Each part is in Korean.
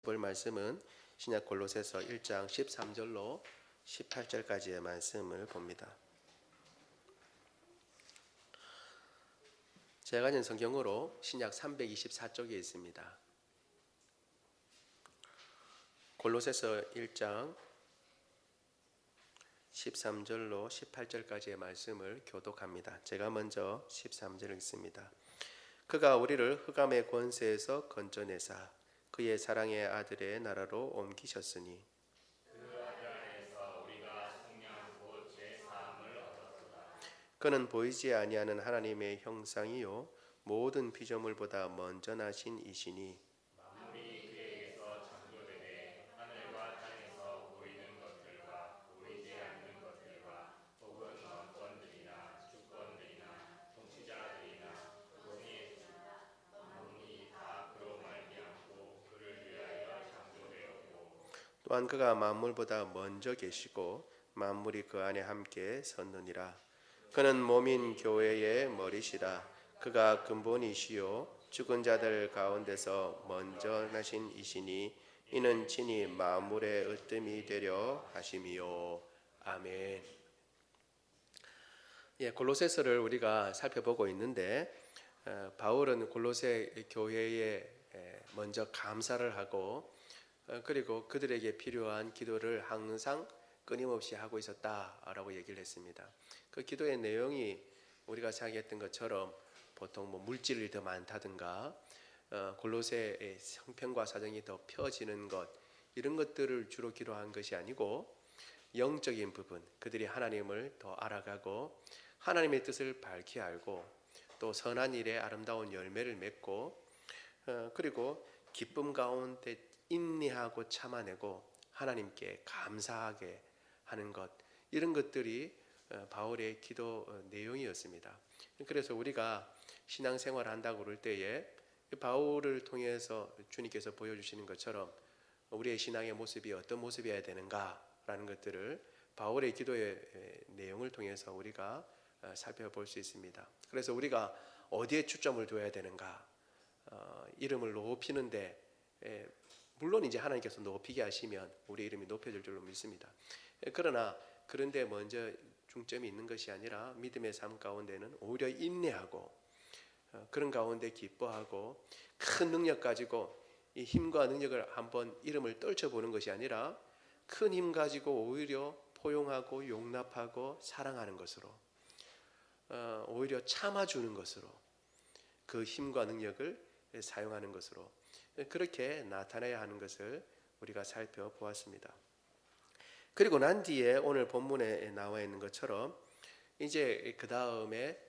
볼 말씀은 신약 골로새서 1장 13절로 18절까지의 말씀을 봅니다. 제가 가진 성경으로 신약 324쪽에 있습니다. 골로새서 1장 13절로 18절까지의 말씀을 교독합니다. 제가 먼저 13절을 읽습니다. 그가 우리를 흑암의 권세에서 건져내사 그의 사랑의 아들의 나라로 옮기셨으니 그는 보이지 아니하는 하나님의 형상이요 모든 피조물보다 먼저 나신 이시니 또한 그가 만물보다 먼저 계시고 만물이 그 안에 함께 섰느니라. 그는 몸인 교회의 머리시라. 그가 근본이시요 죽은 자들 가운데서 먼저 나신 이시니 이는 친히 만물의 으뜸이 되려 하심이요. 아멘. 골로새서를 우리가 살펴보고 있는데 바울은 골로새 교회에 먼저 감사를 하고 그리고 그들에게 필요한 기도를 항상 끊임없이 하고 있었다라고 얘기를 했습니다. 그 기도의 내용이 우리가 생각했던 것처럼 보통 물질이 더 많다든가 골로새의 형편과 사정이 더 펴지는 것 이런 것들을 주로 기도한 것이 아니고 영적인 부분, 그들이 하나님을 더 알아가고 하나님의 뜻을 밝히 알고 또 선한 일에 아름다운 열매를 맺고 그리고 기쁨 가운데 인내하고 참아내고 하나님께 감사하게 하는 것 이런 것들이 바울의 기도 내용이었습니다. 그래서 우리가 신앙생활을 한다고 그럴 때에 바울을 통해서 주님께서 보여주시는 것처럼 우리의 신앙의 모습이 어떤 모습이어야 되는가라는 것들을 바울의 기도의 내용을 통해서 우리가 살펴볼 수 있습니다. 그래서 우리가 어디에 초점을 둬야 되는가, 이름을 높이는데 물론 이제 하나님께서 높이게 하시면 우리 이름이 높여질 줄로 믿습니다. 그러나 그런데 먼저 중점이 있는 것이 아니라 믿음의 삶 가운데는 오히려 인내하고 그런 가운데 기뻐하고 큰 능력 가지고 이 힘과 능력을 한번 이름을 떨쳐보는 것이 아니라 큰 힘 가지고 오히려 포용하고 용납하고 사랑하는 것으로 오히려 참아주는 것으로 그 힘과 능력을 사용하는 것으로 그렇게 나타나야 하는 것을 우리가 살펴보았습니다. 그리고 난 뒤에 오늘 본문에 나와 있는 것처럼 이제 그 다음에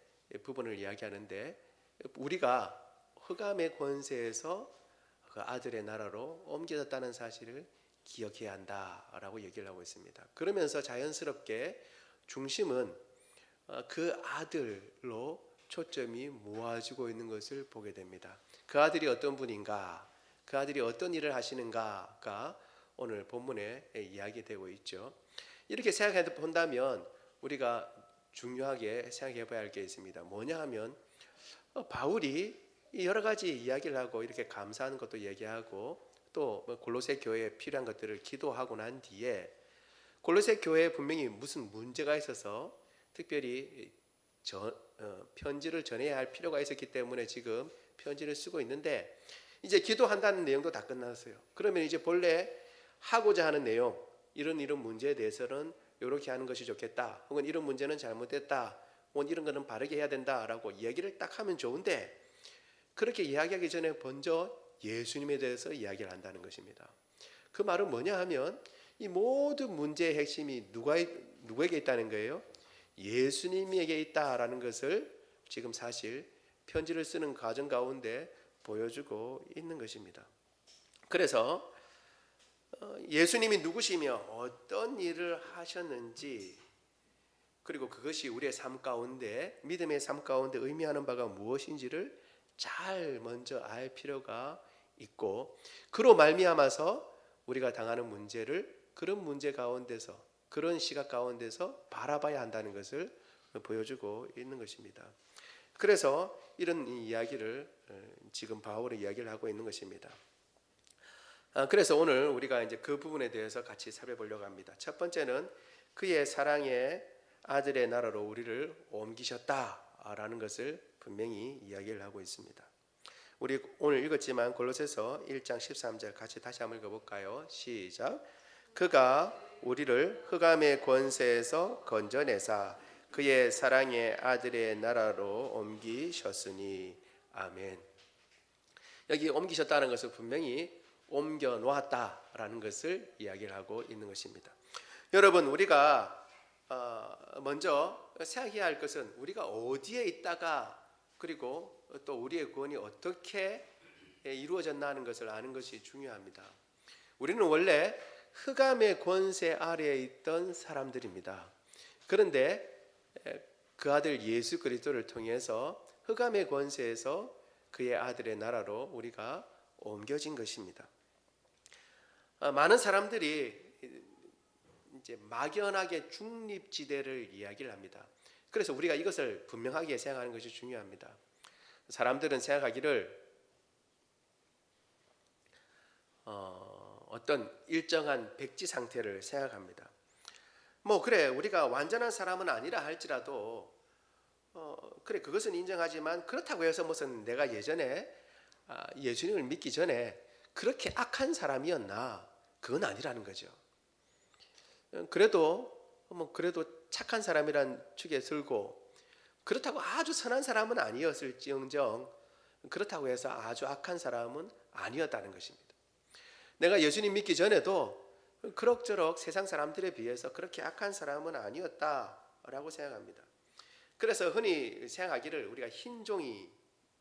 부분을 이야기하는데 우리가 흑암의 권세에서 그 아들의 나라로 옮겨졌다는 사실을 기억해야 한다라고 얘기를 하고 있습니다. 그러면서 자연스럽게 중심은 그 아들로 초점이 모아지고 있는 것을 보게 됩니다. 그 아들이 어떤 분인가, 그 아들이 어떤 일을 하시는가가 오늘 본문에 이야기되고 있죠. 이렇게 생각해 본다면 우리가 중요하게 생각해 봐야 할 게 있습니다. 뭐냐 하면 바울이 여러 가지 이야기를 하고 이렇게 감사하는 것도 얘기하고 또 골로새 교회에 필요한 것들을 기도하고 난 뒤에 골로새 교회에 분명히 무슨 문제가 있어서 특별히 편지를 전해야 할 필요가 있었기 때문에 지금 편지를 쓰고 있는데 이제 기도한다는 내용도 다 끝났어요. 그러면 이제 본래 하고자 하는 내용 이런 문제에 대해서는 이렇게 하는 것이 좋겠다 혹은 이런 문제는 잘못됐다 혹은 이런 거는 바르게 해야 된다라고 얘기를 딱 하면 좋은데 그렇게 이야기하기 전에 먼저 예수님에 대해서 이야기를 한다는 것입니다. 그 말은 뭐냐 하면 이 모든 문제의 핵심이 누구에게 있다는 거예요? 예수님에게 있다라는 것을 지금 사실 편지를 쓰는 과정 가운데 보여주고 있는 것입니다. 그래서 예수님이 누구시며 어떤 일을 하셨는지 그리고 그것이 우리의 삶 가운데 믿음의 삶 가운데 의미하는 바가 무엇인지를 잘 먼저 알 필요가 있고 그로 말미암아서 우리가 당하는 문제를 그런 문제 가운데서 그런 시각 가운데서 바라봐야 한다는 것을 보여주고 있는 것입니다. 그래서 이런 이야기를 지금 바울의 이야기를 하고 있는 것입니다. 그래서 오늘 우리가 이제 그 부분에 대해서 같이 살펴보려고 합니다. 첫 번째는 그의 사랑의 아들의 나라로 우리를 옮기셨다라는 것을 분명히 이야기를 하고 있습니다. 우리 오늘 읽었지만 골로새서 1장 13절 같이 다시 한번 읽어볼까요? 시작. 그가 우리를 흑암의 권세에서 건져내사 그의 사랑의 아들의 나라로 옮기셨으니 아멘. 여기 옮기셨다는 것은 분명히 옮겨 놓았다라는 것을 이야기를 하고 있는 것입니다. 여러분, 우리가 먼저 생각해야 할 것은 우리가 어디에 있다가 그리고 또 우리의 구원이 어떻게 이루어졌나 하는 것을 아는 것이 중요합니다. 우리는 원래 흑암의 권세 아래에 있던 사람들입니다. 그런데 그 아들 예수 그리스도를 통해서 흑암의 권세에서 그의 아들의 나라로 우리가 옮겨진 것입니다. 많은 사람들이 이제 막연하게 중립지대를 이야기를 합니다. 그래서 우리가 이것을 분명하게 생각하는 것이 중요합니다. 사람들은 생각하기를 어떤 일정한 백지 상태를 생각합니다. 그래 우리가 완전한 사람은 아니라 할지라도 그래 그것은 인정하지만 그렇다고 해서 무슨 내가 예전에 예수님을 믿기 전에 그렇게 악한 사람이었나? 그건 아니라는 거죠. 그래도 착한 사람이란 축에 들고 그렇다고 아주 선한 사람은 아니었을지언정 그렇다고 해서 아주 악한 사람은 아니었다는 것입니다. 내가 예수님 믿기 전에도 그럭저럭 세상 사람들에 비해서 그렇게 악한 사람은 아니었다라고 생각합니다. 그래서 흔히 생각하기를 우리가 흰종이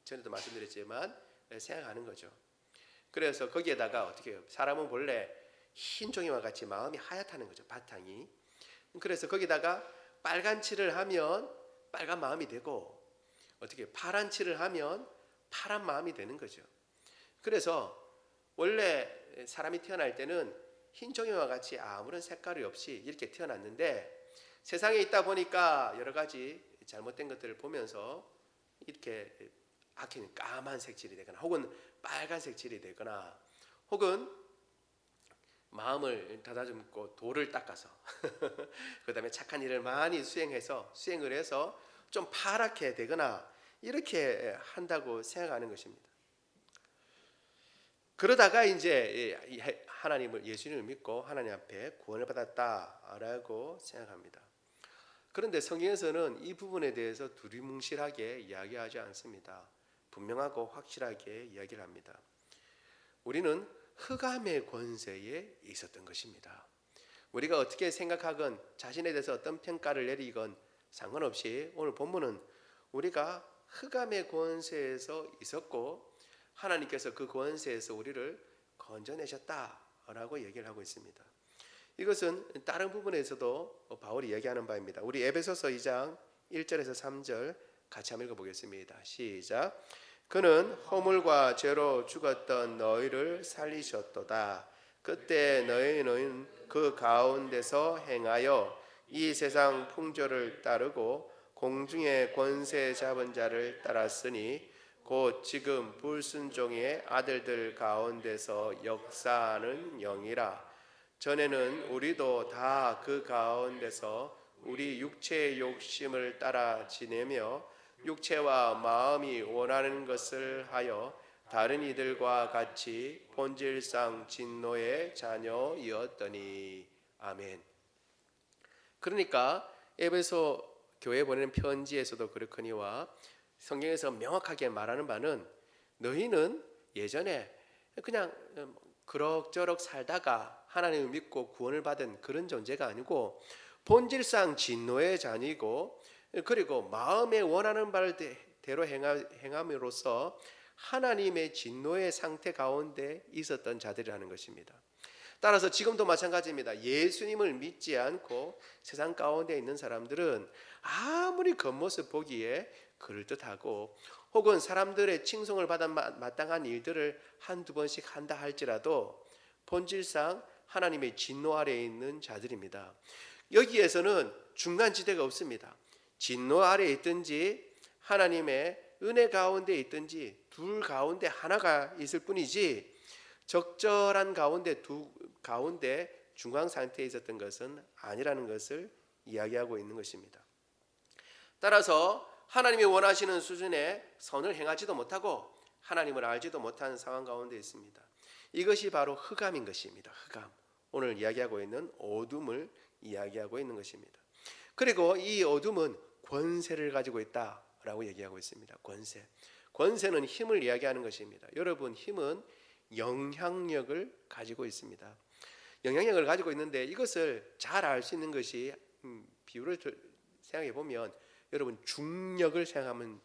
전에도 말씀드렸지만 생각하는 거죠. 그래서 거기에다가 어떻게 해요? 사람은 본래 흰종이와 같이 마음이 하얗다는 거죠. 바탕이. 그래서 거기다가 빨간 칠을 하면 빨간 마음이 되고 어떻게 파란 칠을 하면 파란 마음이 되는 거죠. 그래서 원래 사람이 태어날 때는 흰종이와 같이 아무런 색깔이 없이 이렇게 태어났는데 세상에 있다 보니까 여러 가지 잘못된 것들을 보면서 이렇게 악해는 까만 색칠이 되거나 혹은 빨간 색칠이 되거나 혹은 마음을 다다듬고 돌을 닦아서 그 다음에 착한 일을 많이 수행을 해서 좀 파랗게 되거나 이렇게 한다고 생각하는 것입니다. 그러다가 이제 하나님을 예수님을 믿고 하나님 앞에 구원을 받았다라고 생각합니다. 그런데 성경에서는 이 부분에 대해서 두리뭉실하게 이야기하지 않습니다. 분명하고 확실하게 이야기를 합니다. 우리는 흑암의 권세에 있었던 것입니다. 우리가 어떻게 생각하건 자신에 대해서 어떤 평가를 내리건 상관없이 오늘 본문은 우리가 흑암의 권세에서 있었고 하나님께서 그 권세에서 우리를 건져내셨다라고 얘기를 하고 있습니다. 이것은 다른 부분에서도 바울이 얘기하는 바입니다. 우리 에베소서 2장 1절에서 3절 같이 한번 읽어보겠습니다. 시작. 그는 허물과 죄로 죽었던 너희를 살리셨도다. 그때 너희는 그 가운데서 행하여 이 세상 풍조를 따르고 공중의 권세 잡은 자를 따랐으니 곧 지금 불순종의 아들들 가운데서 역사하는 영이라. 전에는 우리도 다 그 가운데서 우리 육체의 욕심을 따라 지내며 육체와 마음이 원하는 것을 하여 다른 이들과 같이 본질상 진노의 자녀이었더니 아멘. 그러니까 에베소 교회에 보내는 편지에서도 그렇거니와 성경에서 명확하게 말하는 바는 너희는 예전에 그냥 그럭저럭 살다가 하나님을 믿고 구원을 받은 그런 존재가 아니고 본질상 진노의 자녀이고 그리고 마음에 원하는 바대로 행함으로써 하나님의 진노의 상태 가운데 있었던 자들이라는 것입니다. 따라서 지금도 마찬가지입니다. 예수님을 믿지 않고 세상 가운데 있는 사람들은 아무리 겉모습 보기에 그럴듯하고 혹은 사람들의 칭송을 받아 마땅한 일들을 한두 번씩 한다 할지라도 본질상 하나님의 진노 아래에 있는 자들입니다. 여기에서는 중간지대가 없습니다. 진노 아래에 있든지 하나님의 은혜 가운데 있든지 둘 가운데 하나가 있을 뿐이지 적절한 가운데 중앙 상태에 있었던 것은 아니라는 것을 이야기하고 있는 것입니다. 따라서 하나님이 원하시는 수준의 선을 행하지도 못하고 하나님을 알지도 못하는 상황 가운데 있습니다. 이것이 바로 흑암인 것입니다. 흑암. 오늘 이야기하고 있는 어둠을 이야기하고 있는 것입니다. 그리고 이 어둠은 권세를 가지고 있다라고 얘기하고 있습니다. 권세는 힘을 이야기하는 것입니다. 여러분, 힘은 영향력을 가지고 있습니다. 영향력을 가지고 있는데 이것을 잘 알 수 있는 것이 비유를 생각해 보면 여러분 중력을 생각하면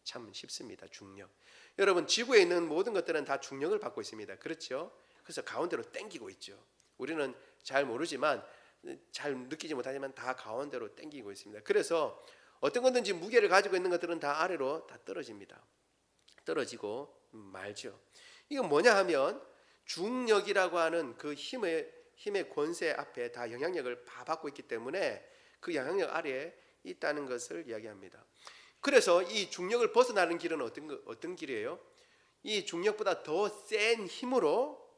참 쉽습니다. 중력. 여러분 지구에 있는 모든 것들은 다 중력을 받고 있습니다. 그렇죠? 그래서 가운데로 당기고 있죠. 우리는 잘 모르지만 잘 느끼지 못하지만 다 가운데로 당기고 있습니다. 그래서 어떤 것든지 무게를 가지고 있는 것들은 다 아래로 다 떨어집니다. 떨어지고 말죠. 이건 뭐냐 하면 중력이라고 하는 그 힘의 권세 앞에 다 영향력을 다 받고 있기 때문에 그 영향력 아래에 있다는 것을 이야기합니다. 그래서 이 중력을 벗어나는 길은 어떤 길이에요? 이 중력보다 더 센 힘으로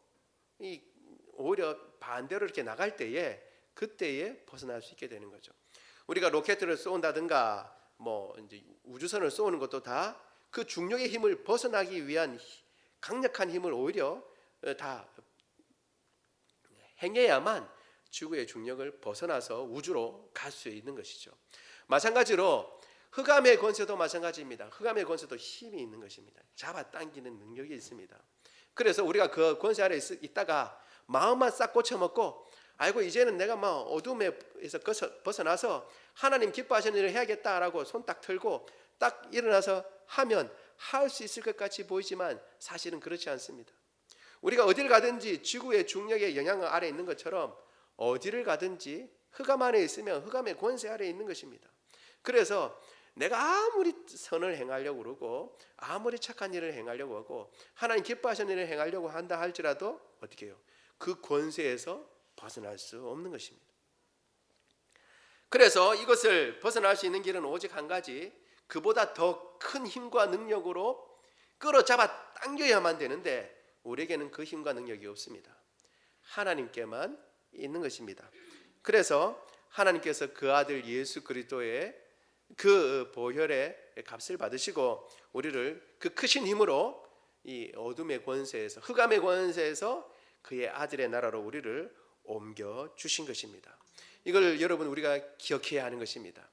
오히려 반대로 이렇게 나갈 때에 그때에 벗어날 수 있게 되는 거죠. 우리가 로켓을 쏜다든가 이제 우주선을 쏘는 것도 다 그 중력의 힘을 벗어나기 위한 강력한 힘을 오히려 다 행해야만 지구의 중력을 벗어나서 우주로 갈 수 있는 것이죠. 마찬가지로 흑암의 권세도 마찬가지입니다. 흑암의 권세도 힘이 있는 것입니다. 잡아당기는 능력이 있습니다. 그래서 우리가 그 권세 아래 있다가 마음만 싹 고쳐먹고 아이고 이제는 내가 어둠에서 벗어나서 하나님 기뻐하시는 일을 해야겠다라고 손 딱 털고 딱 일어나서 하면 할 수 있을 것 같이 보이지만 사실은 그렇지 않습니다. 우리가 어디를 가든지 지구의 중력의 영향 아래 있는 것처럼 어디를 가든지 흑암 안에 있으면 흑암의 권세 아래 있는 것입니다. 그래서 내가 아무리 선을 행하려고 그러고 아무리 착한 일을 행하려고 하고 하나님 기뻐하시는 일을 행하려고 한다 할지라도 어떻게 해요? 그 권세에서 벗어날 수 없는 것입니다. 그래서 이것을 벗어날 수 있는 길은 오직 한 가지, 그보다 더 큰 힘과 능력으로 끌어잡아 당겨야만 되는데 우리에게는 그 힘과 능력이 없습니다. 하나님께만 있는 것입니다. 그래서 하나님께서 그 아들 예수 그리스도의 그 보혈의 값을 받으시고 우리를 그 크신 힘으로 이 어둠의 권세에서 흑암의 권세에서 그의 아들의 나라로 우리를 옮겨 주신 것입니다. 이걸 여러분 우리가 기억해야 하는 것입니다.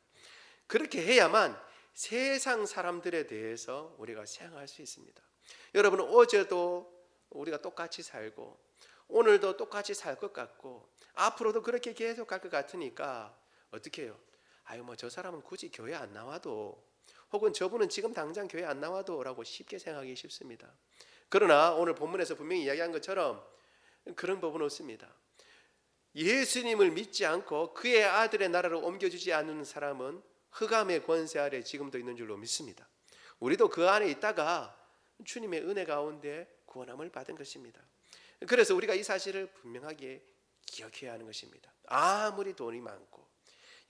그렇게 해야만 세상 사람들에 대해서 우리가 생각할 수 있습니다. 여러분 어제도 우리가 똑같이 살고 오늘도 똑같이 살 것 같고 앞으로도 그렇게 계속 갈 것 같으니까 어떻게 해요? 저 사람은 굳이 교회 안 나와도 혹은 저분은 지금 당장 교회 안 나와도 라고 쉽게 생각하기 쉽습니다. 그러나 오늘 본문에서 분명히 이야기한 것처럼 그런 법은 없습니다. 예수님을 믿지 않고 그의 아들의 나라로 옮겨주지 않는 사람은 흑암의 권세 아래 지금도 있는 줄로 믿습니다. 우리도 그 안에 있다가 주님의 은혜 가운데 구원함을 받은 것입니다. 그래서 우리가 이 사실을 분명하게 기억해야 하는 것입니다. 아무리 돈이 많고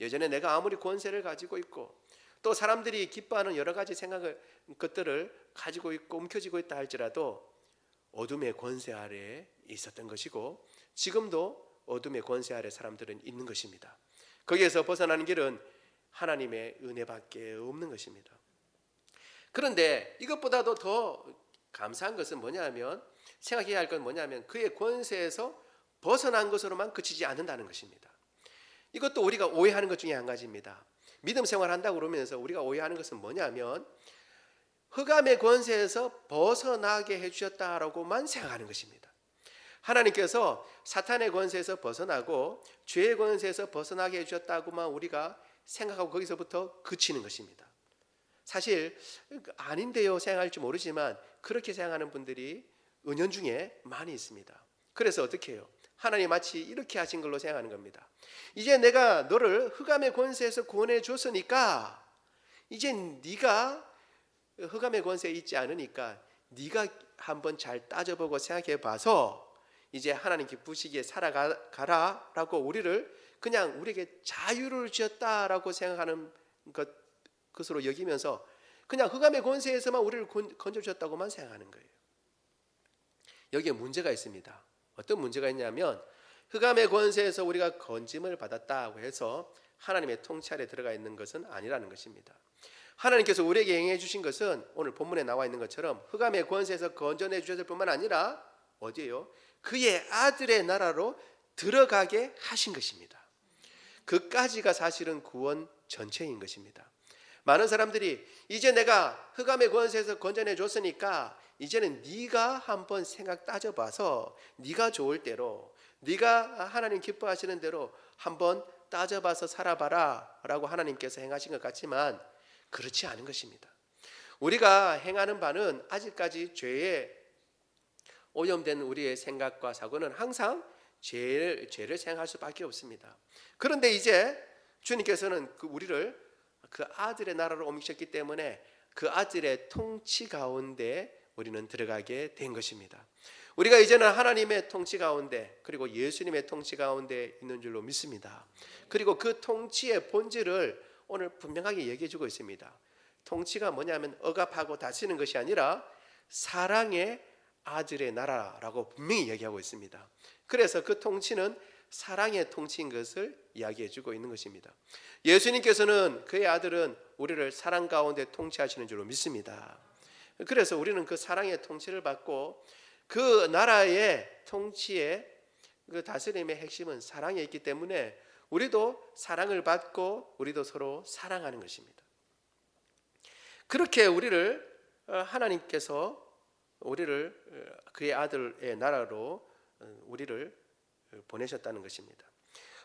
예전에 내가 아무리 권세를 가지고 있고 또 사람들이 기뻐하는 여러 가지 것들을 가지고 있고 움켜쥐고 있다 할지라도 어둠의 권세 아래에 있었던 것이고 지금도 어둠의 권세 아래 사람들은 있는 것입니다. 거기에서 벗어나는 길은 하나님의 은혜밖에 없는 것입니다. 그런데 이것보다도 더 감사한 것은 뭐냐면 생각해야 할 건 뭐냐면 그의 권세에서 벗어난 것으로만 그치지 않는다는 것입니다. 이것도 우리가 오해하는 것 중에 한 가지입니다. 믿음 생활한다고 그러면서 우리가 오해하는 것은 뭐냐면 흑암의 권세에서 벗어나게 해주셨다라고만 생각하는 것입니다. 하나님께서 사탄의 권세에서 벗어나고 죄의 권세에서 벗어나게 해주셨다고만 우리가 생각하고 거기서부터 그치는 것입니다. 사실 아닌데요 생각할지 모르지만 그렇게 생각하는 분들이 은연중에 많이 있습니다. 그래서 어떻게 해요? 하나님 마치 이렇게 하신 걸로 생각하는 겁니다. 이제 내가 너를 흑암의 권세에서 구원해 줬으니까 이제 네가 흑암의 권세에 있지 않으니까 네가 한번 잘 따져보고 생각해 봐서 이제 하나님 기쁘시기에 살아가라라고 우리를 그냥 우리에게 자유를 주셨다라고 생각하는 것으로 여기면서 그냥 흑암의 권세에서만 우리를 건져주셨다고만 생각하는 거예요. 여기에 문제가 있습니다. 어떤 문제가 있냐면 흑암의 권세에서 우리가 건짐을 받았다고 해서 하나님의 통치 아래 들어가 있는 것은 아니라는 것입니다. 하나님께서 우리에게 행해 주신 것은 오늘 본문에 나와 있는 것처럼 흑암의 권세에서 건져내 주셨을 뿐만 아니라 어디예요? 그의 아들의 나라로 들어가게 하신 것입니다. 그까지가 사실은 구원 전체인 것입니다. 많은 사람들이 이제 내가 흑암의 권세에서 건져내 줬으니까 이제는 네가 한번 생각 따져봐서 네가 좋을 대로, 네가 하나님 기뻐하시는 대로 한번 따져봐서 살아봐라 라고 하나님께서 행하신 것 같지만 그렇지 않은 것입니다. 우리가 행하는 바는 아직까지 죄에 오염된 우리의 생각과 사고는 항상 죄를 생각할 수밖에 없습니다. 그런데 이제 주님께서는 우리를 그 아들의 나라로 옮기셨기 때문에 그 아들의 통치 가운데 우리는 들어가게 된 것입니다. 우리가 이제는 하나님의 통치 가운데 그리고 예수님의 통치 가운데 있는 줄로 믿습니다. 그리고 그 통치의 본질을 오늘 분명하게 얘기해 주고 있습니다. 통치가 뭐냐면 억압하고 다스리는 것이 아니라 사랑의 아들의 나라라고 분명히 얘기하고 있습니다. 그래서 그 통치는 사랑의 통치인 것을 이야기해 주고 있는 것입니다. 예수님께서는 그의 아들은 우리를 사랑 가운데 통치하시는 줄로 믿습니다. 그래서 우리는 그 사랑의 통치를 받고 그 나라의 통치의 그 다스림의 핵심은 사랑에 있기 때문에 우리도 사랑을 받고 우리도 서로 사랑하는 것입니다. 그렇게 우리를 하나님께서 우리를 그의 아들의 나라로 우리를 보내셨다는 것입니다.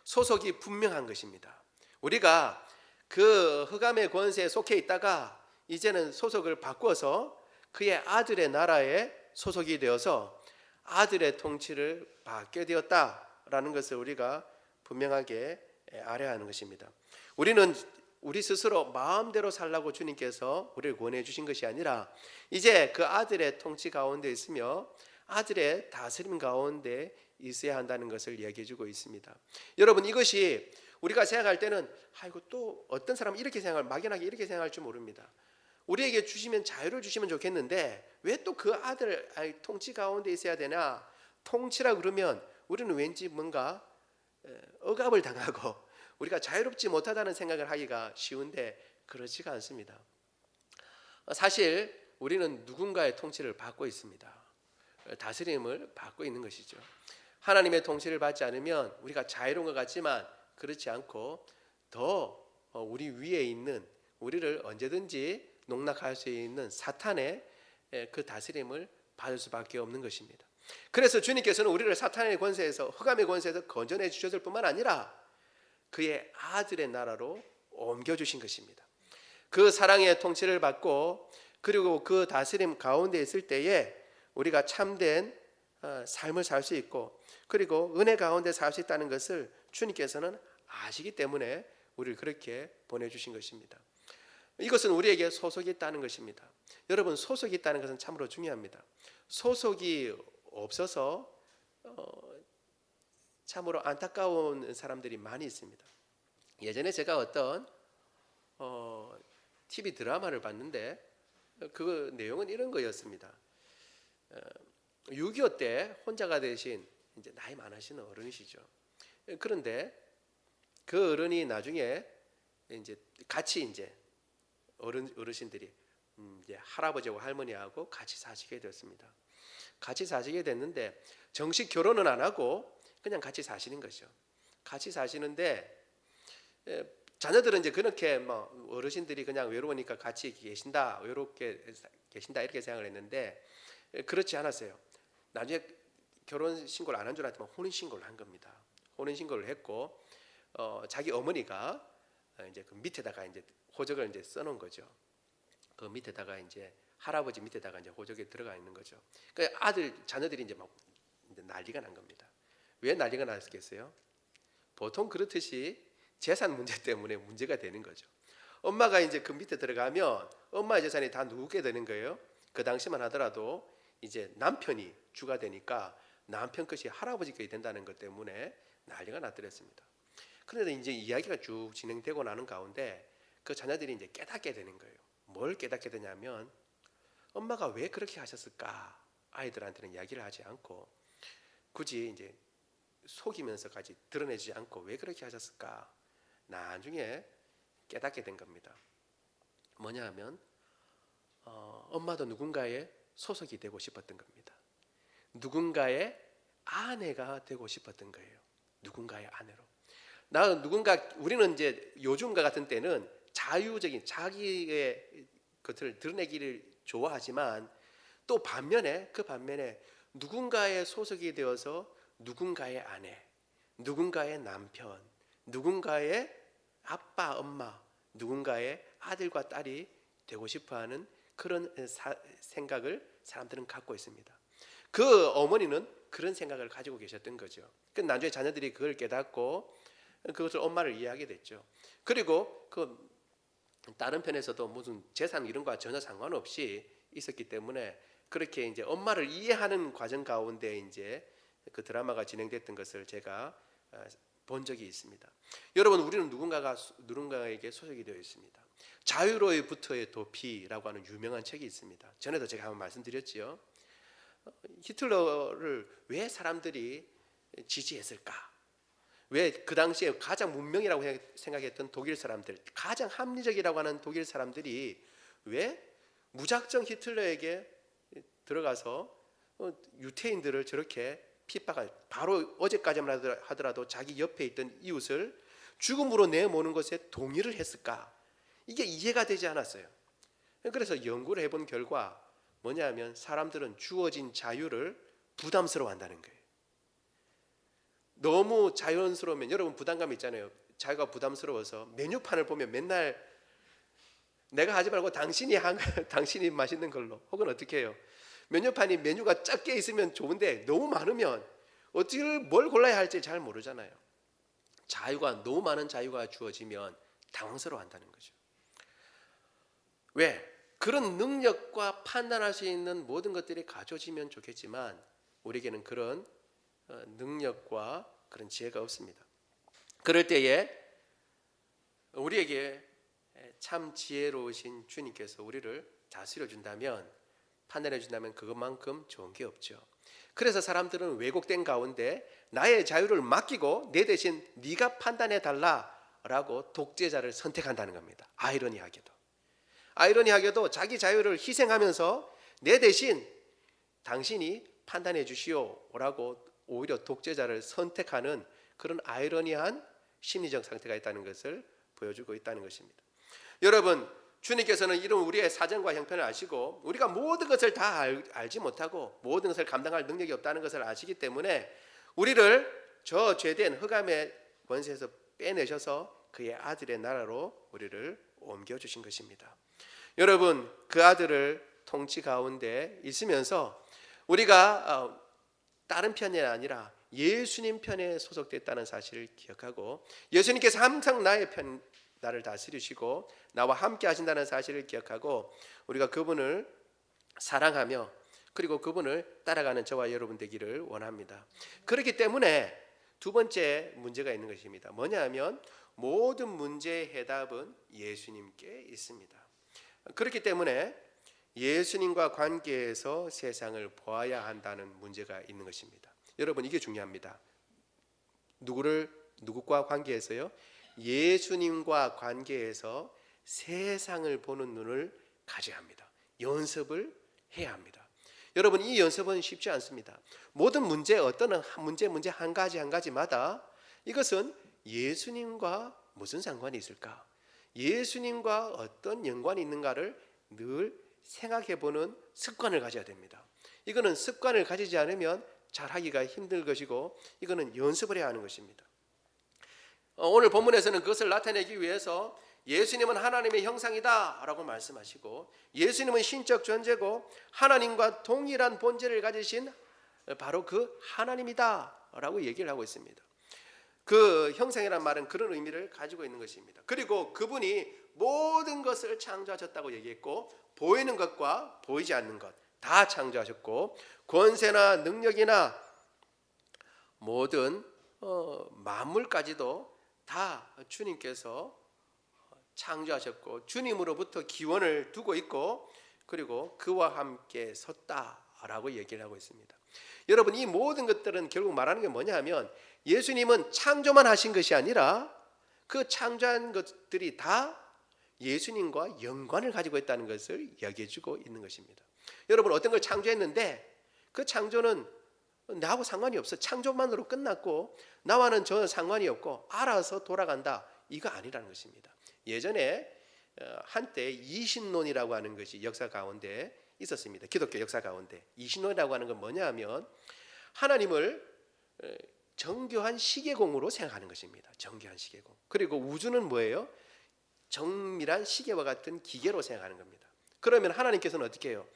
소속이 분명한 것입니다. 우리가 그 흑암의 권세에 속해 있다가 이제는 소속을 바꿔서 그의 아들의 나라에 소속이 되어서 아들의 통치를 받게 되었다라는 것을 우리가 분명하게 알아야 하는 것입니다. 우리는 우리 스스로 마음대로 살라고 주님께서 우리를 권해 주신 것이 아니라 이제 그 아들의 통치 가운데 있으며 아들의 다스림 가운데 있어야 한다는 것을 이야기해 주고 있습니다. 여러분, 이것이 우리가 생각할 때는 아이고 또 어떤 사람은 이렇게 생각할, 막연하게 이렇게 생각할 줄 모릅니다. 우리에게 주시면 자유를 주시면 좋겠는데 왜 또 그 아들 통치 가운데 있어야 되나? 통치라 그러면 우리는 왠지 뭔가 억압을 당하고 우리가 자유롭지 못하다는 생각을 하기가 쉬운데 그렇지가 않습니다. 사실 우리는 누군가의 통치를 받고 있습니다. 다스림을 받고 있는 것이죠. 하나님의 통치를 받지 않으면 우리가 자유로운 것 같지만 그렇지 않고 더 우리 위에 있는, 우리를 언제든지 농락할 수 있는 사탄의 그 다스림을 받을 수밖에 없는 것입니다. 그래서 주님께서는 우리를 사탄의 권세에서, 흑암의 권세에서 건져내 주셨을 뿐만 아니라 그의 아들의 나라로 옮겨주신 것입니다. 그 사랑의 통치를 받고 그리고 그 다스림 가운데 있을 때에 우리가 참된 삶을 살 수 있고 그리고 은혜 가운데 살 수 있다는 것을 주님께서는 아시기 때문에 우리를 그렇게 보내주신 것입니다. 이것은 우리에게 소속이 있다는 것입니다. 여러분, 소속이 있다는 것은 참으로 중요합니다. 소속이 없어서 참으로 안타까운 사람들이 많이 있습니다. 예전에 제가 어떤 TV 드라마를 봤는데 그 내용은 이런 거였습니다. 6.25 때 혼자가 되신 이제 나이 많으신 어른이시죠. 그런데 그 어른이 나중에 이제 같이 이제 어르신들이 이제 할아버지하고 할머니하고 같이 사시게 되었습니다. 같이 사시게 됐는데 정식 결혼은 안 하고 그냥 같이 사시는 거죠. 같이 사시는데 자녀들은 이제 그렇게 뭐 어르신들이 그냥 외로우니까 같이 계신다, 외롭게 계신다 이렇게 생각을 했는데 그렇지 않았어요. 나중에 결혼 신고를 안 한 줄 알았지만 혼인 신고를 한 겁니다. 혼인 신고를 했고 자기 어머니가 이제 그 밑에다가 이제 호적을 이제 써놓은 거죠. 그 밑에다가 이제 할아버지 밑에다가 이제 호적에 들어가 있는 거죠. 그 아들 자녀들이 이제 막 이제 난리가 난 겁니다. 왜 난리가 났겠어요? 보통 그렇듯이 재산 문제 때문에 문제가 되는 거죠. 엄마가 이제 그 밑에 들어가면 엄마의 재산이 다 누구게 되는 거예요? 그 당시만 하더라도 이제 남편이 주가 되니까 남편 것이 할아버지 것이 된다는 것 때문에 난리가 났더랬습니다. 그런데 이제 이야기가 쭉 진행되고 나는 가운데 그 자녀들이 이제 깨닫게 되는 거예요. 뭘 깨닫게 되냐면 엄마가 왜 그렇게 하셨을까? 아이들한테는 이야기를 하지 않고 굳이 이제 속이면서까지 드러내지 않고 왜 그렇게 하셨을까? 나중에 깨닫게 된 겁니다. 뭐냐 하면 엄마도 누군가의 소속이 되고 싶었던 겁니다. 누군가의 아내가 되고 싶었던 거예요. 누군가의 아내로. 우리는 이제 요즘과 같은 때는 자유적인 자기의 것을 드러내기를 좋아하지만 또 그 반면에 누군가의 소속이 되어서 누군가의 아내, 누군가의 남편, 누군가의 아빠, 엄마, 누군가의 아들과 딸이 되고 싶어하는 그런 생각을 사람들은 갖고 있습니다. 그 어머니는 그런 생각을 가지고 계셨던 거죠. 나중에 자녀들이 그걸 깨닫고 그것을 엄마를 이해하게 됐죠. 그리고 그 다른 편에서도 무슨 재산 이런 거와 전혀 상관없이 있었기 때문에 그렇게 이제 엄마를 이해하는 과정 가운데 이제 그 드라마가 진행됐던 것을 제가 본 적이 있습니다. 여러분, 우리는 누군가에게 소속이 되어 있습니다. 자유로부터의 도피라고 하는 유명한 책이 있습니다. 전에도 제가 한번 말씀드렸지요. 히틀러를 왜 사람들이 지지했을까? 왜 그 당시에 가장 문명이라고 생각했던 독일 사람들, 가장 합리적이라고 하는 독일 사람들이 왜 무작정 히틀러에게 들어가서 유태인들을 저렇게 핍박할, 바로 어제까지만 하더라도 자기 옆에 있던 이웃을 죽음으로 내모는 것에 동의를 했을까? 이게 이해가 되지 않았어요. 그래서 연구를 해본 결과 뭐냐면 사람들은 주어진 자유를 부담스러워한다는 거예요. 너무 자연스러우면 여러분 부담감 있잖아요. 자유가 부담스러워서 메뉴판을 보면 맨날 내가 하지 말고 당신이 맛있는 걸로, 혹은 어떻게 해요? 메뉴가 작게 있으면 좋은데 너무 많으면 뭘 골라야 할지 잘 모르잖아요. 너무 많은 자유가 주어지면 당황스러워한다는 거죠. 왜? 그런 능력과 판단할 수 있는 모든 것들이 가져지면 좋겠지만 우리에게는 그런 능력과 그런 지혜가 없습니다. 그럴 때에 우리에게 참 지혜로우신 주님께서 우리를 다스려 준다면, 판단해 준다면 그것만큼 좋은 게 없죠. 그래서 사람들은 왜곡된 가운데 나의 자유를 맡기고 내 대신 네가 판단해 달라라고 독재자를 선택한다는 겁니다. 아이러니하게도 자기 자유를 희생하면서 내 대신 당신이 판단해 주시오라고 오히려 독재자를 선택하는 그런 아이러니한 심리적 상태가 있다는 것을 보여주고 있다는 것입니다. 여러분, 주님께서는 이런 우리의 사정과 형편을 아시고 우리가 모든 것을 다 알지 못하고 모든 것을 감당할 능력이 없다는 것을 아시기 때문에 우리를 저 죄된 흑암의 권세에서 빼내셔서 그의 아들의 나라로 우리를 옮겨주신 것입니다. 여러분, 그 아들을 통치 가운데 있으면서 우리가 다른 편이 아니라 예수님 편에 소속됐다는 사실을 기억하고 예수님께서 항상 나를 다스리시고 나와 함께 하신다는 사실을 기억하고 우리가 그분을 사랑하며 그리고 그분을 따라가는 저와 여러분 되기를 원합니다. 그렇기 때문에 두 번째 문제가 있는 것입니다. 뭐냐면 모든 문제의 해답은 예수님께 있습니다. 그렇기 때문에 예수님과 관계에서 세상을 보아야 한다는 문제가 있는 것입니다. 여러분, 이게 중요합니다. 누구와 관계에서요? 예수님과 관계에서 세상을 보는 눈을 가져야 합니다. 연습을 해야 합니다. 여러분, 이 연습은 쉽지 않습니다. 모든 어떤 문제 한 가지마다 이것은 예수님과 무슨 상관이 있을까? 예수님과 어떤 연관이 있는가를 늘 생각해보는 습관을 가져야 됩니다. 이거는 습관을 가지지 않으면 잘하기가 힘들 것이고 이거는 연습을 해야 하는 것입니다. 오늘 본문에서는 그것을 나타내기 위해서 예수님은 하나님의 형상이다 라고 말씀하시고 예수님은 신적 존재고 하나님과 동일한 본질을 가지신 바로 그 하나님이다 라고 얘기를 하고 있습니다. 그 형상이란 말은 그런 의미를 가지고 있는 것입니다. 그리고 그분이 모든 것을 창조하셨다고 얘기했고 보이는 것과 보이지 않는 것 다 창조하셨고 권세나 능력이나 모든 만물까지도 다 주님께서 창조하셨고 주님으로부터 기원을 두고 있고 그리고 그와 함께 섰다 라고 얘기를 하고 있습니다. 여러분, 이 모든 것들은 결국 말하는 게 뭐냐 하면 예수님은 창조만 하신 것이 아니라 그 창조한 것들이 다 예수님과 연관을 가지고 있다는 것을 이야기해주고 있는 것입니다. 여러분, 어떤 걸 창조했는데 그 창조는 나하고 상관이 없어. 창조만으로 끝났고 나와는 전혀 상관이 없고 알아서 돌아간다, 이거 아니라는 것입니다. 예전에 한때 이신론이라고 하는 것이 역사 가운데 있었습니다. 기독교 역사 가운데 이신론이라고 하는 건 뭐냐 하면 하나님을 정교한 시계공으로 생각하는 것입니다. 정교한 시계공. 그리고 우주는 뭐예요? 정밀한 시계와 같은 기계로 생각하는 겁니다. 그러면 하나님께서는 어떻게 해요?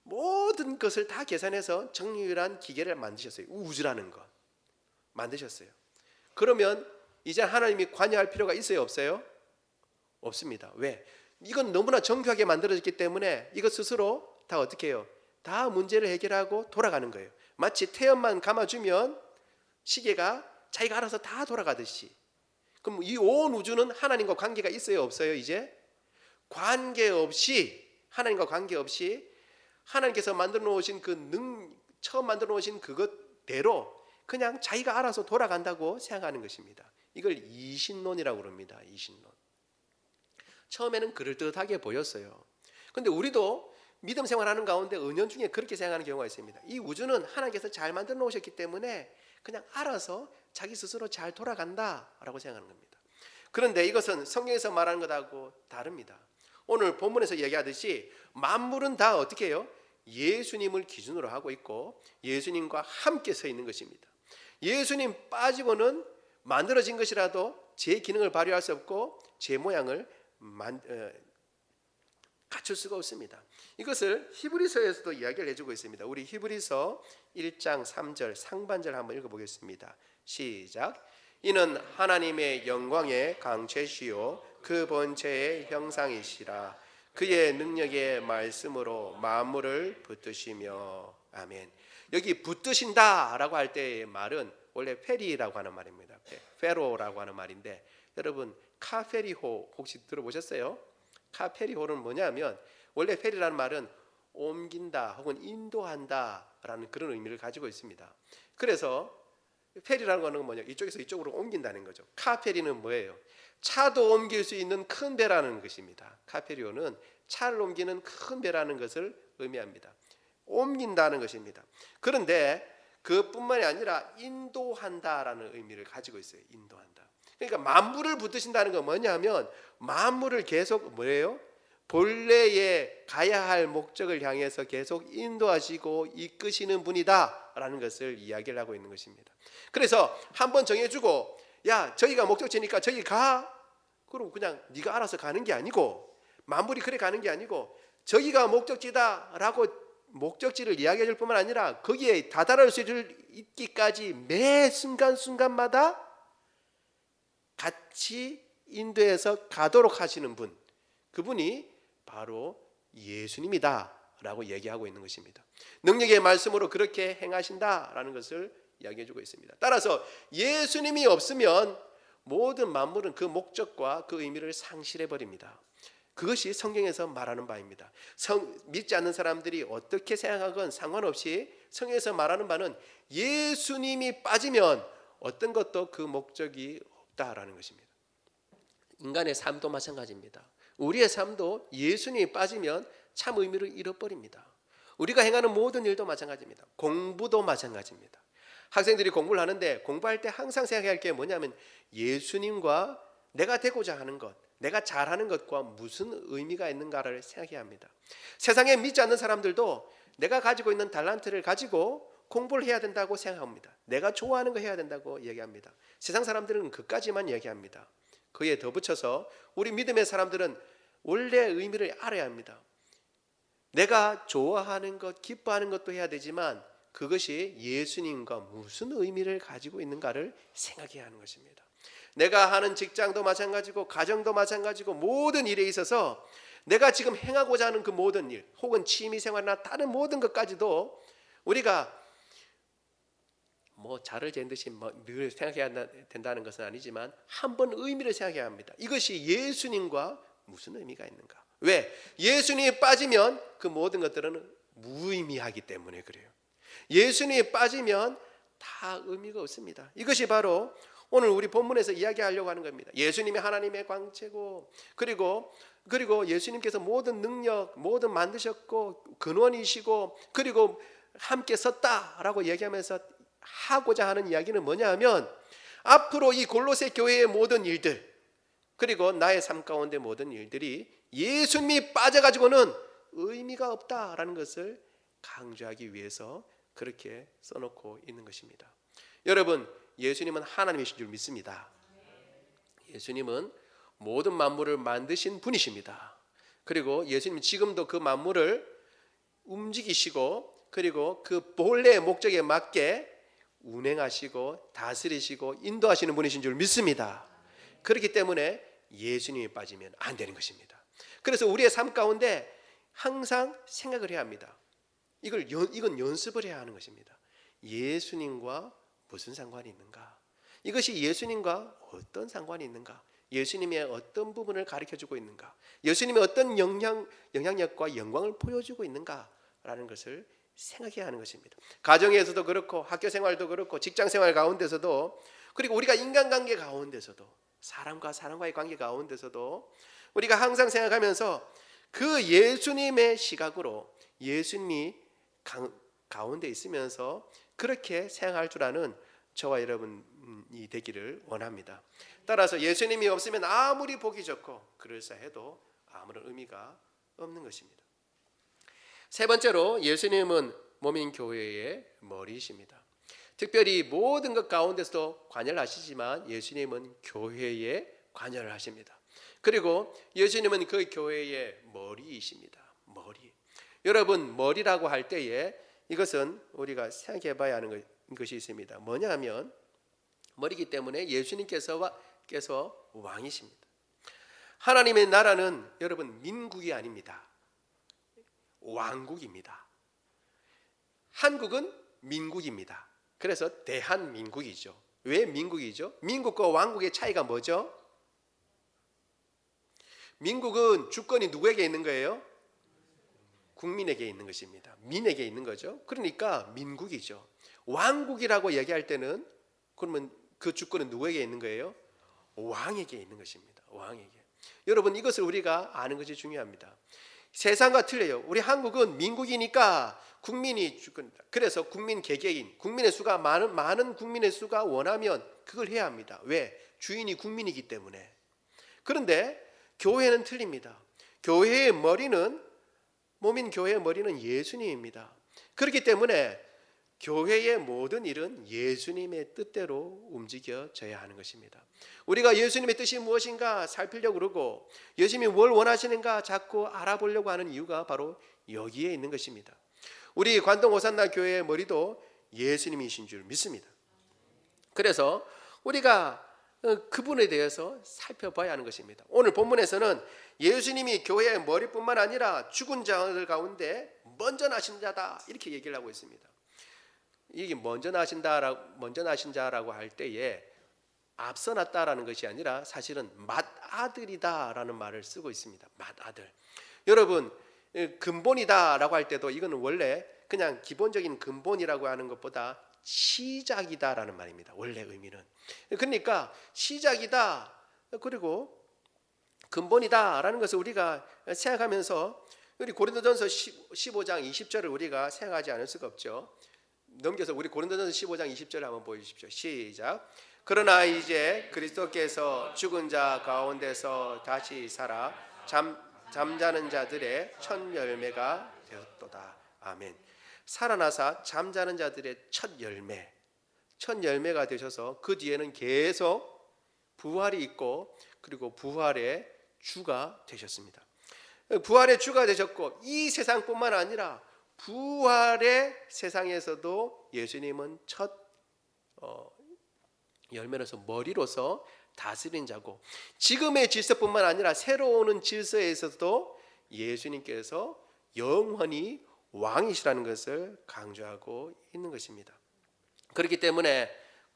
모든 것을 다 계산해서 정밀한 기계를 만드셨어요. 우주라는 것 만드셨어요. 그러면 이제 하나님이 관여할 필요가 있어요, 없어요? 없습니다. 왜? 이건 너무나 정교하게 만들어졌기 때문에 이것 스스로 다 어떻게 해요? 다 문제를 해결하고 돌아가는 거예요. 마치 태연만 감아주면 시계가 자기가 알아서 다 돌아가듯이. 그럼 이 온 우주는 하나님과 관계가 있어요, 없어요? 이제 관계없이, 하나님과 관계없이 하나님께서 만들어 놓으신 처음 만들어 놓으신 그것대로 그냥 자기가 알아서 돌아간다고 생각하는 것입니다. 이걸 이신론이라고 그럽니다. 이신론. 처음에는 그럴듯하게 보였어요. 그런데 우리도 믿음 생활하는 가운데 은연중에 그렇게 생각하는 경우가 있습니다. 이 우주는 하나님께서 잘 만들어 놓으셨기 때문에 그냥 알아서 자기 스스로 잘 돌아간다라고 생각하는 겁니다. 그런데 이것은 성경에서 말하는 것하고 다릅니다. 오늘 본문에서 얘기하듯이 만물은 다 어떻게 해요? 예수님을 기준으로 하고 있고 예수님과 함께 서 있는 것입니다. 예수님 빠지고는 만들어진 것이라도 제 기능을 발휘할 수 없고 제 모양을 갖출 수가 없습니다. 이것을 히브리서에서도 이야기를 해주고 있습니다. 우리 히브리서 1장 3절 상반절 한번 읽어보겠습니다. 시작. 이는 하나님의 영광의 강체시요 그 본체의 형상이시라. 그의 능력의 말씀으로 만물을 붙드시며. 아멘. 여기 붙드신다라고 할 때의 말은 원래 페리라고 하는 말입니다. 페로라고 하는 말인데 여러분 카페리호 혹시 들어보셨어요? 카페리호는 뭐냐면 원래 페리라는 말은 옮긴다 혹은 인도한다라는 그런 의미를 가지고 있습니다. 그래서 페리라는 거는 뭐냐? 이쪽에서 이쪽으로 옮긴다는 거죠. 카페리는 뭐예요? 차도 옮길 수 있는 큰 배라는 것입니다. 카페리오는 차를 옮기는 큰 배라는 것을 의미합니다. 옮긴다는 것입니다. 그런데 그뿐만이 아니라 인도한다라는 의미를 가지고 있어요. 인도한다. 그러니까 만물을 붙드신다는 건 뭐냐면 만물을 계속 뭐예요? 본래에 가야 할 목적을 향해서 계속 인도하시고 이끄시는 분이다라는 것을 이야기를 하고 있는 것입니다. 그래서 한번 정해주고 야 저기가 목적지니까 저기 가. 그럼 그냥 네가 알아서 가는 게 아니고 만물이 그래 가는 게 아니고 저기가 목적지다라고 목적지를 이야기해 줄 뿐만 아니라 거기에 다다를 수 있기까지 매 순간순간마다 같이 인도해서 가도록 하시는 분, 그분이 바로 예수님이다 라고 얘기하고 있는 것입니다. 능력의 말씀으로 그렇게 행하신다라는 것을 이야기해 주고 있습니다. 따라서 예수님이 없으면 모든 만물은 그 목적과 그 의미를 상실해 버립니다. 그것이 성경에서 말하는 바입니다. 믿지 않는 사람들이 어떻게 생각하건 상관없이 성경에서 말하는 바는 예수님이 빠지면 어떤 것도 그 목적이 없다라는 것입니다. 인간의 삶도 마찬가지입니다. 우리의 삶도 예수님이 빠지면 참 의미를 잃어버립니다. 우리가 행하는 모든 일도 마찬가지입니다. 공부도 마찬가지입니다. 학생들이 공부를 하는데 공부할 때 항상 생각해야 할 게 뭐냐면 예수님과 내가 되고자 하는 것, 내가 잘하는 것과 무슨 의미가 있는가를 생각해야 합니다. 세상에 믿지 않는 사람들도 내가 가지고 있는 달란트를 가지고 공부를 해야 된다고 생각합니다. 내가 좋아하는 거 해야 된다고 얘기합니다. 세상 사람들은 그까지만 얘기합니다. 그에 덧붙여서 우리 믿음의 사람들은 원래 의미를 알아야 합니다. 내가 좋아하는 것, 기뻐하는 것도 해야 되지만 그것이 예수님과 무슨 의미를 가지고 있는가를 생각해야 하는 것입니다. 내가 하는 직장도 마찬가지고 가정도 마찬가지고 모든 일에 있어서 내가 지금 행하고자 하는 그 모든 일 혹은 취미생활이나 다른 모든 것까지도 우리가 자를 잰듯이 늘 생각해야 된다는 것은 아니지만 한번 의미를 생각해야 합니다. 이것이 예수님과 무슨 의미가 있는가? 왜? 예수님이 빠지면 그 모든 것들은 무의미하기 때문에 그래요. 예수님이 빠지면 다 의미가 없습니다. 이것이 바로 오늘 우리 본문에서 이야기하려고 하는 겁니다. 예수님이 하나님의 광채고 그리고 예수님께서 모든 능력, 모든 만드셨고 근원이시고 그리고 함께 섰다라고 얘기하면서 하고자 하는 이야기는 뭐냐 하면 앞으로 이 골로새 교회의 모든 일들 그리고 나의 삶 가운데 모든 일들이 예수님이 빠져가지고는 의미가 없다라는 것을 강조하기 위해서 그렇게 써놓고 있는 것입니다. 여러분, 예수님은 하나님이신 줄 믿습니다. 예수님은 모든 만물을 만드신 분이십니다. 그리고 예수님은 지금도 그 만물을 움직이시고 그리고 그 본래의 목적에 맞게 운행하시고 다스리시고 인도하시는 분이신 줄 믿습니다. 그렇기 때문에 예수님이 빠지면 안 되는 것입니다. 그래서 우리의 삶 가운데 항상 생각을 해야 합니다. 이건 연습을 해야 하는 것입니다. 예수님과 무슨 상관이 있는가? 이것이 예수님과 어떤 상관이 있는가? 예수님의 어떤 부분을 가르쳐주고 있는가? 예수님의 어떤 영향력과 영광을 보여주고 있는가라는 것을 생각해야 하는 것입니다. 가정에서도 그렇고 학교 생활도 그렇고 직장 생활 가운데서도 그리고 우리가 인간관계 가운데서도 사람과 사람과의 관계 가운데서도 우리가 항상 생각하면서 그 예수님의 시각으로 예수님이 가운데 있으면서 그렇게 생각할 줄 아는 저와 여러분이 되기를 원합니다. 따라서 예수님이 없으면 아무리 보기 좋고 그럴싸해도 아무런 의미가 없는 것입니다. 세 번째로 예수님은 몸인 교회의 머리이십니다. 특별히 모든 것 가운데서도 관여를 하시지만 예수님은 교회에 관여를 하십니다. 그리고 예수님은 그 교회의 머리이십니다. 머리. 여러분, 머리라고 할 때에 이것은 우리가 생각해 봐야 하는 것이 있습니다. 뭐냐 하면 머리이기 때문에 예수님께서 왕이십니다. 하나님의 나라는 여러분 민국이 아닙니다. 왕국입니다. 한국은 민국입니다. 그래서 대한민국이죠. 왜 민국이죠? 민국과 왕국의 차이가 뭐죠? 민국은 주권이 누구에게 있는 거예요? 국민에게 있는 것입니다. 민에게 있는 거죠. 그러니까 민국이죠. 왕국이라고 얘기할 때는 그러면 그 주권은 누구에게 있는 거예요? 왕에게 있는 것입니다. 왕에게. 여러분, 이것을 우리가 아는 것이 중요합니다. 세상과 틀려요. 우리 한국은 민국이니까 국민이 주권입니다. 그래서 국민 개개인, 국민의 수가 많은 국민의 수가 원하면 그걸 해야 합니다. 왜? 주인이 국민이기 때문에. 그런데 교회는 틀립니다. 교회의 머리는 몸인 교회의 머리는 예수님입니다. 그렇기 때문에 교회의 모든 일은 예수님의 뜻대로 움직여져야 하는 것입니다. 우리가 예수님의 뜻이 무엇인가 살피려고 그러고 예수님이 뭘 원하시는가 자꾸 알아보려고 하는 이유가 바로 여기에 있는 것입니다. 우리 관동 오산나 교회의 머리도 예수님이신 줄 믿습니다. 그래서 우리가 그분에 대해서 살펴봐야 하는 것입니다. 오늘 본문에서는 예수님이 교회의 머리뿐만 아니라 죽은 자들 가운데 먼저 나신 자다 이렇게 얘기를 하고 있습니다. 이게 먼저 나신 자라고 할 때에 앞서 났다라는 것이 아니라 사실은 맏아들이다라는 말을 쓰고 있습니다. 맏아들. 여러분, 근본이다라고 할 때도 이거는 원래 그냥 기본적인 근본이라고 하는 것보다 시작이다라는 말입니다. 원래 의미는. 그러니까 시작이다 그리고 근본이다라는 것을 우리가 생각하면서 우리 고린도전서 15장 20절을 우리가 생각하지 않을 수가 없죠. 넘겨서 우리 고린도전서 15장 20절을 한번 보여주십시오. 시작. 그러나 이제 그리스도께서 죽은 자 가운데서 다시 살아 잠자는 자들의 첫 열매가 되었도다. 아멘. 살아나사 잠자는 자들의 첫 열매가 되셔서 그 뒤에는 계속 부활이 있고 그리고 부활의 주가 되셨습니다. 부활의 주가 되셨고 이 세상뿐만 아니라 부활의 세상에서도 예수님은 첫 열매로서 머리로서 다스린 자고 지금의 질서뿐만 아니라 새로 오는 질서에서도 예수님께서 영원히 왕이시라는 것을 강조하고 있는 것입니다. 그렇기 때문에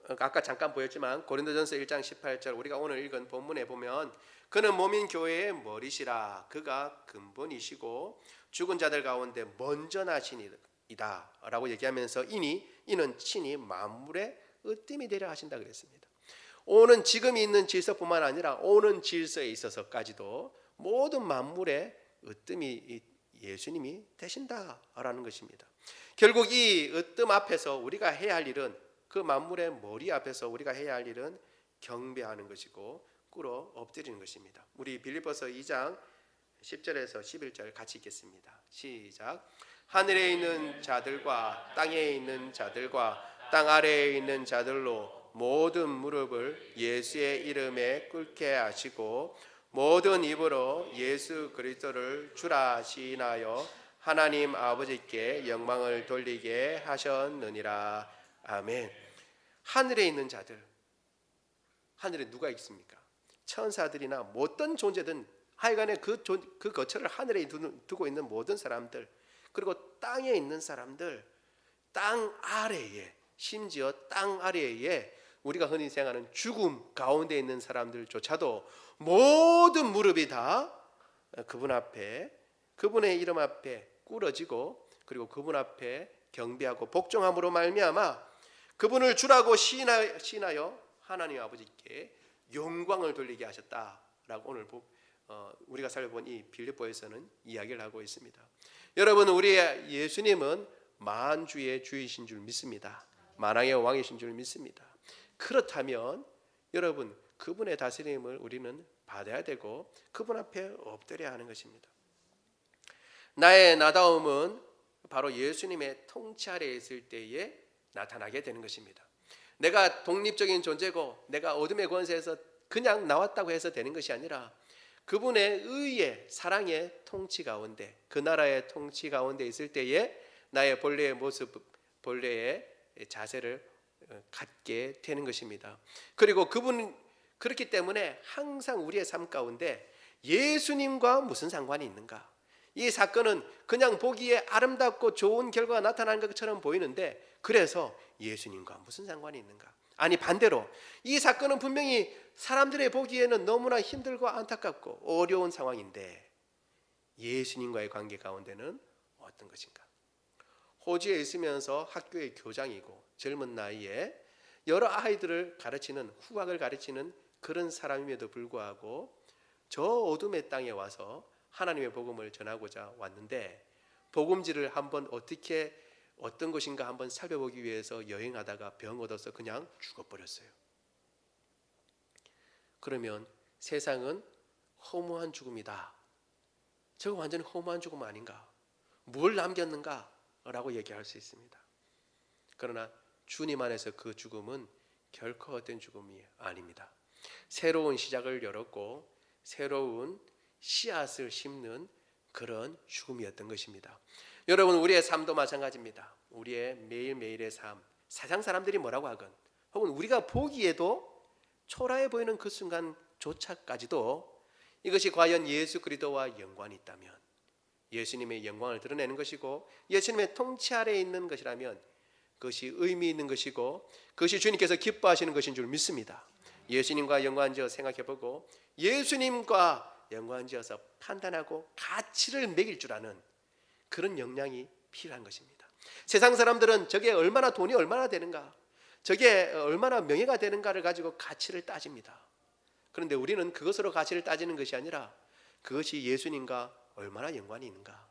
아까 잠깐 보였지만 고린도전서 1장 18절 우리가 오늘 읽은 본문에 보면 그는 몸인 교회의 머리시라 그가 근본이시고 죽은 자들 가운데 먼저 나시니이다 라고 얘기하면서 이는 친히 만물의 으뜸이 되려 하신다 그랬습니다. 오는 지금 있는 질서뿐만 아니라 오는 질서에 있어서까지도 모든 만물의 으뜸이 예수님이 되신다라는 것입니다. 결국 이 으뜸 앞에서 우리가 해야 할 일은 그 만물의 머리 앞에서 우리가 해야 할 일은 경배하는 것이고 꿇어 엎드리는 것입니다. 우리 빌립보서 2장 10절에서 11절 같이 읽겠습니다. 시작. 하늘에 있는 자들과 땅에 있는 자들과 땅 아래에 있는 자들로 모든 무릎을 예수의 이름에 꿇게 하시고 모든 입으로 예수 그리스도를 주라 시인하여 하나님 아버지께 영광을 돌리게 하셨느니라. 아멘. 하늘에 있는 자들, 하늘에 누가 있습니까? 천사들이나 어떤 존재든 하여간에 그 거처를 하늘에 두고 있는 모든 사람들, 그리고 땅에 있는 사람들, 땅 아래에, 심지어 땅 아래에 우리가 흔히 생각하는 죽음 가운데 있는 사람들조차도 모든 무릎이 다 그분 앞에, 그분의 이름 앞에 꿇어지고 그리고 그분 앞에 경배하고 복종함으로 말미암아 그분을 주라고 시인하여 하나님 아버지께 영광을 돌리게 하셨다라고 오늘 우리가 살펴본 이 빌립보에서는 이야기를 하고 있습니다. 여러분, 우리의 예수님은 만주의 주이신 줄 믿습니다. 만왕의 왕이신 줄 믿습니다. 그렇다면 여러분, 그분의 다스림을 우리는 받아야 되고 그분 앞에 엎드려야 하는 것입니다. 나의 나다움은 바로 예수님의 통치 아래에 있을 때에 나타나게 되는 것입니다. 내가 독립적인 존재고 내가 어둠의 권세에서 그냥 나왔다고 해서 되는 것이 아니라 그분의 의의 사랑의 통치 가운데, 그 나라의 통치 가운데 있을 때에 나의 본래의 모습, 본래의 자세를 갖게 되는 것입니다. 그리고 그렇기 때문에 항상 우리의 삶 가운데 예수님과 무슨 상관이 있는가? 이 사건은 그냥 보기에 아름답고 좋은 결과가 나타나는 것처럼 보이는데 그래서 예수님과 무슨 상관이 있는가? 아니, 반대로 이 사건은 분명히 사람들의 보기에는 너무나 힘들고 안타깝고 어려운 상황인데 예수님과의 관계 가운데는 어떤 것인가? 호주에 있으면서 학교의 교장이고 젊은 나이에 여러 아이들을 가르치는, 후학을 가르치는 그런 사람임에도 불구하고 저 어둠의 땅에 와서 하나님의 복음을 전하고자 왔는데 복음지를 한번 어떤 것인가 한번 살펴보기 위해서 여행하다가 병 얻어서 그냥 죽어버렸어요. 그러면 세상은 허무한 죽음이다. 저거 완전히 허무한 죽음 아닌가? 뭘 남겼는가? 라고 얘기할 수 있습니다. 그러나 주님 안에서 그 죽음은 결코 헛된 죽음이 아닙니다. 새로운 시작을 열었고 새로운 씨앗을 심는 그런 죽음이었던 것입니다. 여러분, 우리의 삶도 마찬가지입니다. 우리의 매일매일의 삶, 세상 사람들이 뭐라고 하건 혹은 우리가 보기에도 초라해 보이는 그 순간조차까지도 이것이 과연 예수 그리스도와 연관이 있다면, 예수님의 영광을 드러내는 것이고 예수님의 통치 아래에 있는 것이라면 그것이 의미 있는 것이고 그것이 주님께서 기뻐하시는 것인 줄 믿습니다. 예수님과 연관지어 생각해보고 예수님과 연관지어서 판단하고 가치를 매길 줄 아는 그런 역량이 필요한 것입니다. 세상 사람들은 저게 얼마나 돈이 얼마나 되는가, 저게 얼마나 명예가 되는가를 가지고 가치를 따집니다. 그런데 우리는 그것으로 가치를 따지는 것이 아니라 그것이 예수님과 얼마나 연관이 있는가,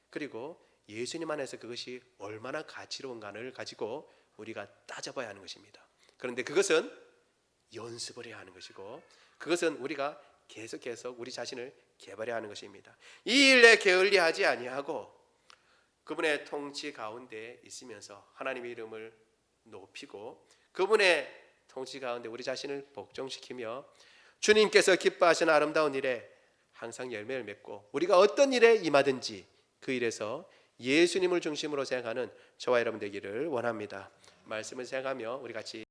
그리고 예수님 안에서 그것이 얼마나 가치로운가를 가지고 우리가 따져봐야 하는 것입니다. 그런데 그것은 연습을 해야 하는 것이고 그것은 우리가 계속해서 우리 자신을 개발해야 하는 것입니다. 이 일에 게을리하지 아니하고 그분의 통치 가운데 있으면서 하나님의 이름을 높이고 그분의 통치 가운데 우리 자신을 복종시키며 주님께서 기뻐하시는 아름다운 일에 항상 열매를 맺고 우리가 어떤 일에 임하든지 그 일에서 예수님을 중심으로 생각하는 저와 여러분 되기를 원합니다. 말씀을 생각하며 우리 같이